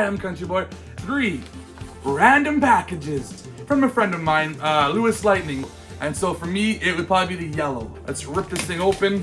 Hi, I'm Country Boy. 3 random packages from a friend of mine, Lewis Lightning. And so for me, it would probably be the yellow. Let's rip this thing open.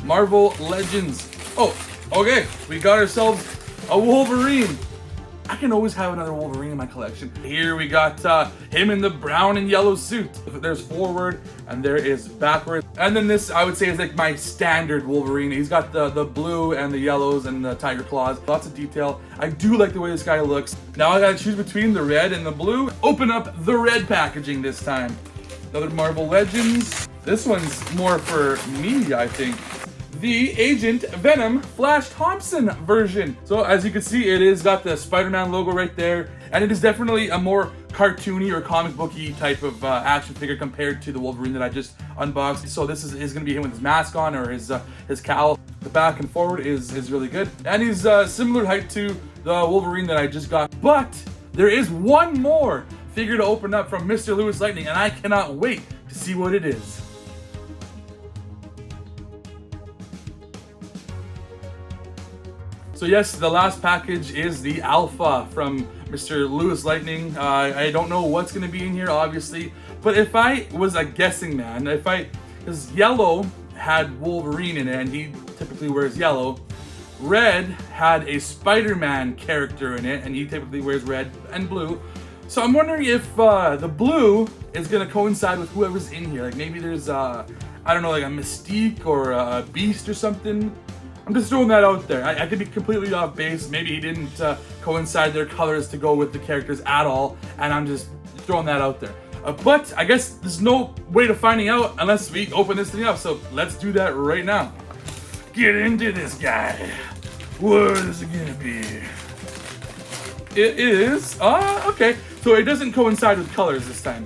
Marvel Legends. Oh, okay. We got ourselves a Wolverine. I can always have another Wolverine in my collection. Here we got him in the brown and yellow suit. There's forward and there is backward. And then this, I would say, is like my standard Wolverine. He's got the blue and the yellows and the tiger claws. Lots of detail. I do like the way this guy looks. Now I gotta choose between the red and the blue. Open up the red packaging this time. Another Marvel Legends. This one's more for me, I think. The Agent Venom Flash Thompson version. So as you can see, it is got the Spider-Man logo right there, and it is definitely a more cartoony or comic booky type of action figure compared to the Wolverine that I just unboxed. So this is going to be him with his mask on or his cowl. The back and forward is really good, and he's similar height to the Wolverine that I just got. But there is one more figure to open up from Mr. Lewis Lightning, and I cannot wait to see what it is. So yes, the last package is the Alpha from Mr. Lewis Lightning. I don't know what's going to be in here, obviously, but if I was a guessing man, because yellow had Wolverine in it, and he typically wears yellow. Red had a Spider-Man character in it, and he typically wears red and blue. So I'm wondering if the blue is going to coincide with whoever's in here. Like maybe there's, I don't know, like a Mystique or a Beast or something. I'm just throwing that out there. I could be completely off base. Maybe he didn't coincide their colors to go with the characters at all, and I'm just throwing that out there. But I guess there's no way to finding out unless we open this thing up, so let's do that right now. Get into this guy. What is it gonna be? It is, okay. So it doesn't coincide with colors this time.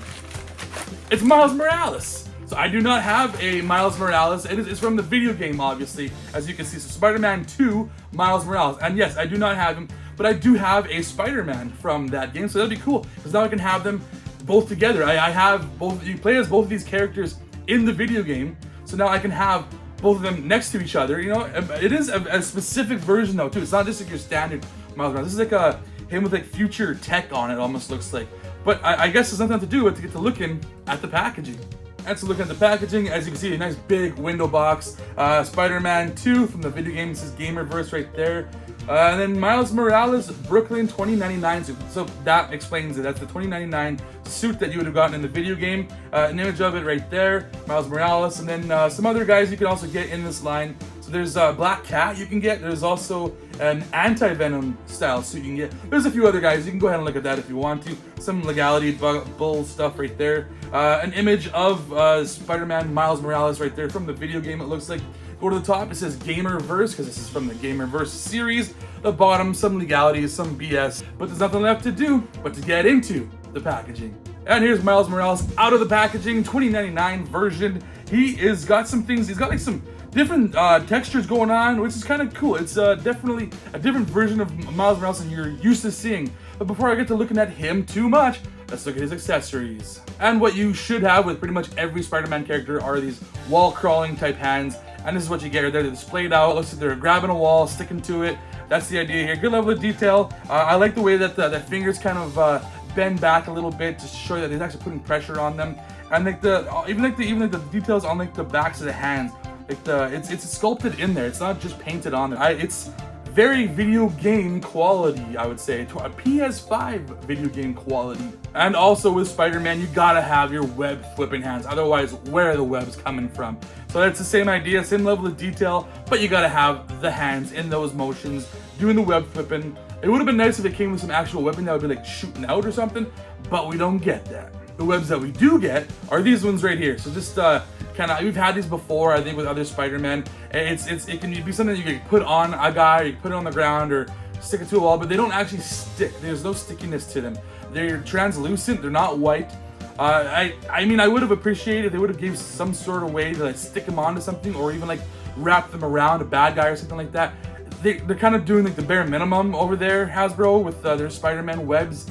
It's Miles Morales. So I do not have a Miles Morales. It's from the video game, obviously, as you can see. So Spider-Man 2, Miles Morales. And yes, I do not have him, but I do have a Spider-Man from that game. So that'd be cool, because now I can have them both together. I have both, you play as both of these characters in the video game. So now I can have both of them next to each other. You know, it is a specific version though, too. It's not just like your standard Miles Morales. This is like him with like future tech on it, almost looks like. But I guess there's nothing to do with to get to looking at the packaging. And so looking at the packaging, as you can see, a nice big window box. Spider-Man 2 from the video game, this is Gamerverse right there. And then Miles Morales Brooklyn 2099 suit. So that explains it. That's the 2099 suit that you would have gotten in the video game. An image of it right there, Miles Morales. And then some other guys you can also get in this line. So there's Black Cat you can get. There's also an anti-Venom style suit you can get. There's a few other guys. You can go ahead and look at that if you want to. Some legality bull stuff right there. An image of Spider-Man Miles Morales right there from the video game, it looks like. Go to the top, it says Gamerverse, because this is from the Gamerverse series. The bottom, some legalities, some BS, but there's nothing left to do but to get into the packaging. And here's Miles Morales out of the packaging, 2099 version. He's got some things, he's got like some different textures going on, which is kind of cool. It's definitely a different version of Miles Morales than you're used to seeing. But before I get to looking at him too much, let's look at his accessories. And what you should have with pretty much every Spider-Man character are these wall-crawling type hands. And this is what you get right there. They're displayed out. It looks like they're grabbing a wall, sticking to it. That's the idea here. Good level of detail. I like the way that the fingers kind of bend back a little bit to show that he's actually putting pressure on them. And like even the details on like the backs of the hands. Like it's sculpted in there. It's not just painted on there. It's very video game quality, I would say. A PS5 video game quality. And also with Spider-Man, you gotta have your web flipping hands. Otherwise, where are the webs coming from? So that's the same idea, same level of detail, but you gotta have the hands in those motions, doing the web flipping. It would have been nice if it came with some actual weapon that would be like shooting out or something, but we don't get that. The webs that we do get are these ones right here. So just kind of, we've had these before, I think, with other Spider-Man. It can be something you can put on a guy, or you can put it on the ground, or stick it to a wall, but they don't actually stick. There's no stickiness to them. They're translucent, they're not white. I mean, I would have appreciated if they would have gave some sort of way to like stick them onto something, or even like wrap them around a bad guy or something like that. They're kind of doing like the bare minimum over there, Hasbro, with their Spider-Man webs.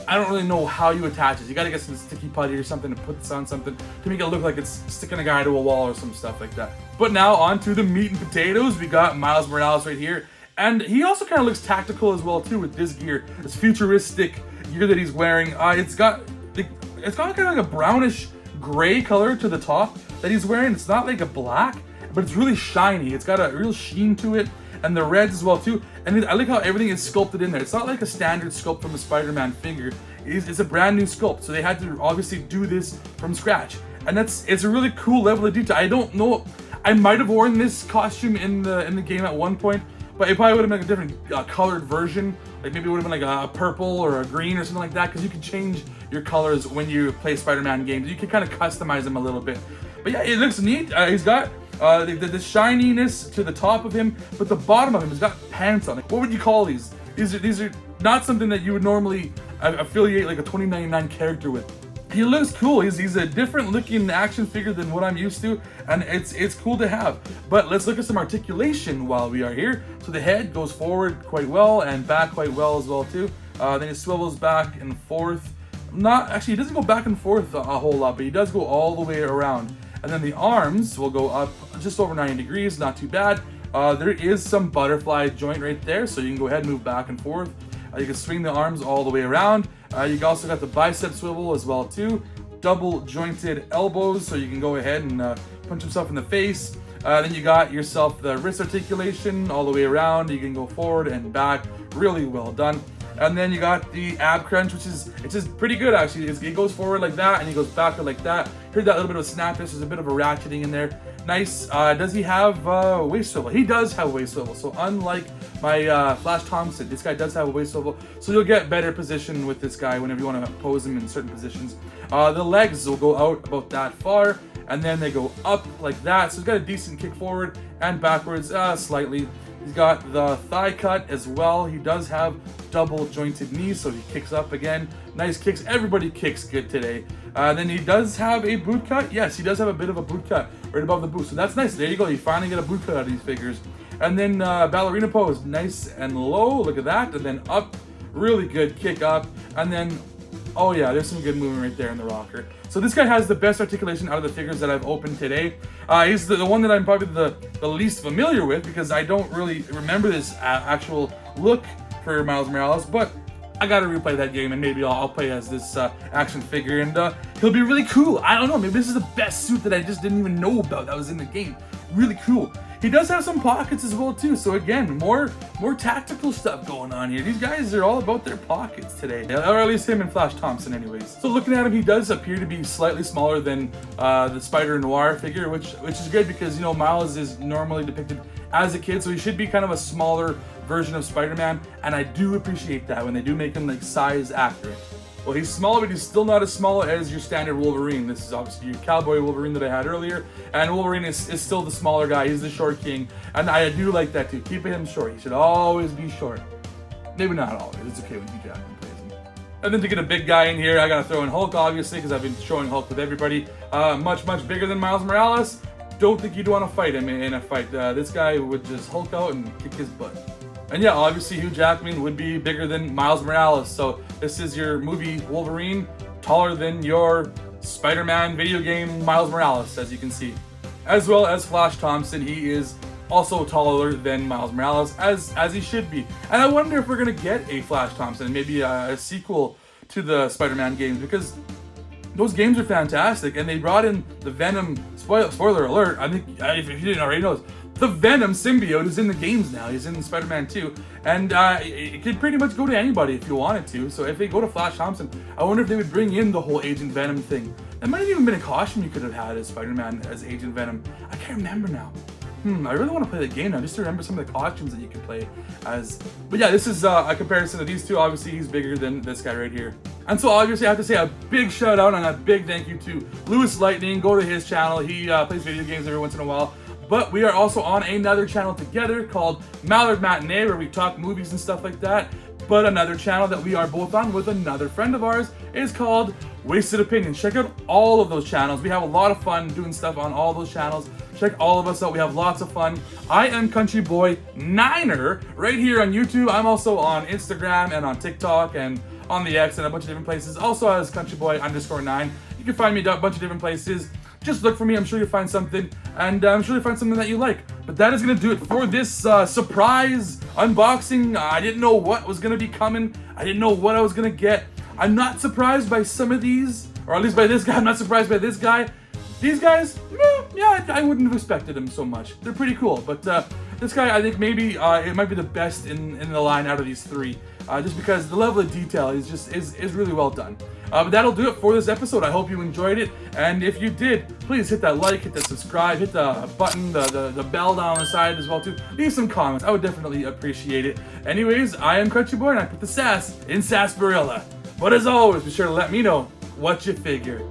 I don't really know how you attach it. You gotta get some sticky putty or something to put this on something to make it look like it's sticking a guy to a wall or some stuff like that. But now on to the meat and potatoes. We got Miles Morales right here. And he also kind of looks tactical as well too with this gear, this futuristic gear that he's wearing. It's got kind of like a brownish gray color to the top that he's wearing. It's not like a black, but it's really shiny. It's got a real sheen to it, and the reds as well too. And I like how everything is sculpted in there. It's not like a standard sculpt from a Spider-Man figure. It's a brand new sculpt, so they had to obviously do this from scratch. And it's a really cool level of detail. I don't know, I might have worn this costume in the game at one point, but it probably would have been like a different colored version. Like maybe it would have been like a purple or a green or something like that, because you can change your colors when you play Spider-Man games. You can kind of customize them a little bit. But yeah, it looks neat. He's got the shininess to the top of him, but the bottom of him has got pants on it. What would you call these? These are not something that you would normally affiliate like a 2099 character with. He looks cool. He's a different looking action figure than what I'm used to, and it's cool to have. But let's look at some articulation while we are here. So the head goes forward quite well and back quite well as well too. Then he swivels back and forth. He doesn't go back and forth a whole lot, but he does go all the way around. And then the arms will go up just over 90 degrees, not too bad. There is some butterfly joint right there, so you can go ahead and move back and forth. You can swing the arms all the way around. You also got the bicep swivel as well too. Double jointed elbows, so you can go ahead and punch yourself in the face. Then you got yourself the wrist articulation all the way around. You can go forward and back, really well done. And then you got the ab crunch, which is pretty good actually. It goes forward like that and he goes backward like that. Here's that little bit of a snap. There's a bit of a ratcheting in there. Nice. Does he have waist swivel? He does have waist swivel. So unlike my Flash Thompson, this guy does have a waist swivel. So you'll get better position with this guy whenever you want to pose him in certain positions. The legs will go out about that far, and then they go up like that. So he's got a decent kick forward and backwards slightly. He's got the thigh cut as well. He does have double jointed knees, so he kicks up again. Nice kicks. Everybody kicks good today. Then he does have a boot cut. Yes, he does have a bit of a boot cut right above the boot. So that's nice. There you go. You finally get a boot cut out of these figures. And then ballerina pose, nice and low. Look at that. And then up, really good kick up. And then, oh yeah, there's some good movement right there in the rocker. So this guy has the best articulation out of the figures that I've opened today. He's the one that I'm probably the least familiar with, because I don't really remember this actual look for Miles Morales, but I gotta replay that game, and maybe I'll play as this action figure, and he'll be really cool. I don't know, maybe this is the best suit that I just didn't even know about that was in the game. Really cool. He does have some pockets as well too, so again, more tactical stuff going on here. These guys are all about their pockets today, or at least him and Flash Thompson anyways. So looking at him, he does appear to be slightly smaller than the Spider Noir figure, which is good because, you know, Miles is normally depicted as a kid, so he should be kind of a smaller version of Spider-Man, and I do appreciate that when they do make him like size accurate. Well, he's smaller, but he's still not as small as your standard Wolverine. This is obviously your cowboy Wolverine that I had earlier, and Wolverine is still the smaller guy. He's the short king, and I do like that too. Keep him short. He should always be short. Maybe not always. It's okay when Hugh Jackman plays him. And then to get a big guy in here, I gotta throw in Hulk, obviously, because I've been showing Hulk with everybody. Much bigger than Miles Morales. Don't think you'd want to fight him in a fight. This guy would just Hulk out and kick his butt. And yeah, obviously Hugh Jackman would be bigger than Miles Morales. So this is your movie Wolverine, taller than your Spider-Man video game Miles Morales, as you can see. As well as Flash Thompson, he is also taller than Miles Morales, as he should be. And I wonder if we're gonna get a Flash Thompson, maybe a sequel to the Spider-Man games, because those games are fantastic, and they brought in the Venom, spoiler alert, I think, if you didn't already know this, the Venom symbiote is in the games now. He's in Spider-Man 2, and it could pretty much go to anybody if you wanted to. So if they go to Flash Thompson, I wonder if they would bring in the whole Agent Venom thing. That might have even been a costume you could have had as Spider-Man, as Agent Venom. I can't remember now. I really want to play the game now, just to remember some of the costumes that you can play as. But yeah, this is a comparison of these two. Obviously, he's bigger than this guy right here. And so obviously, I have to say a big shout out and a big thank you to Lewis Lightning. Go to his channel. He plays video games every once in a while. But we are also on another channel together called Mallard Matinee, where we talk movies and stuff like that. But another channel that we are both on with another friend of ours is called Wasted Opinions. Check out all of those channels. We have a lot of fun doing stuff on all those channels. Check all of us out. We have lots of fun. I am CountryBoyNiner right here on YouTube. I'm also on Instagram and on TikTok and on the X and a bunch of different places. Also as CountryBoy_9. You can find me a bunch of different places. Just look for me. I'm sure you'll find something, and I'm sure you'll find something that you like. But that is going to do it for this surprise unboxing. I didn't know what was gonna be coming. I didn't know what I was gonna get. I'm not surprised by some of these, or at least by this guy. I'm not surprised by this guy. These guys, yeah, I wouldn't have expected them so much. They're pretty cool, but this guy, I think maybe it might be the best in the line out of these three, just because the level of detail is really well done. But that'll do it for this episode. I hope you enjoyed it, and if you did, please hit that like, hit that subscribe, hit the button, the bell down the side as well too. Leave some comments. I would definitely appreciate it. Anyways, I am CountryBoy, and I put the sass in Sarsaparilla. But as always, be sure to let me know what you figure.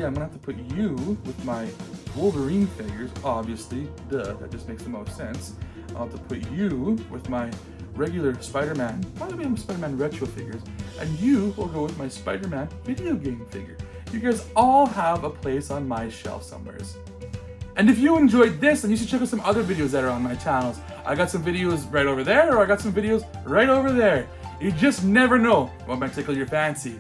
I'm gonna have to put you with my Wolverine figures, obviously, duh, that just makes the most sense. I'll have to put you with my regular Spider-Man, probably my Spider-Man retro figures, and you will go with my Spider-Man video game figure. You guys all have a place on my shelf somewheres. And if you enjoyed this, then you should check out some other videos that are on my channels. I got some videos right over there, or I got some videos right over there. You just never know what might tickle your fancy.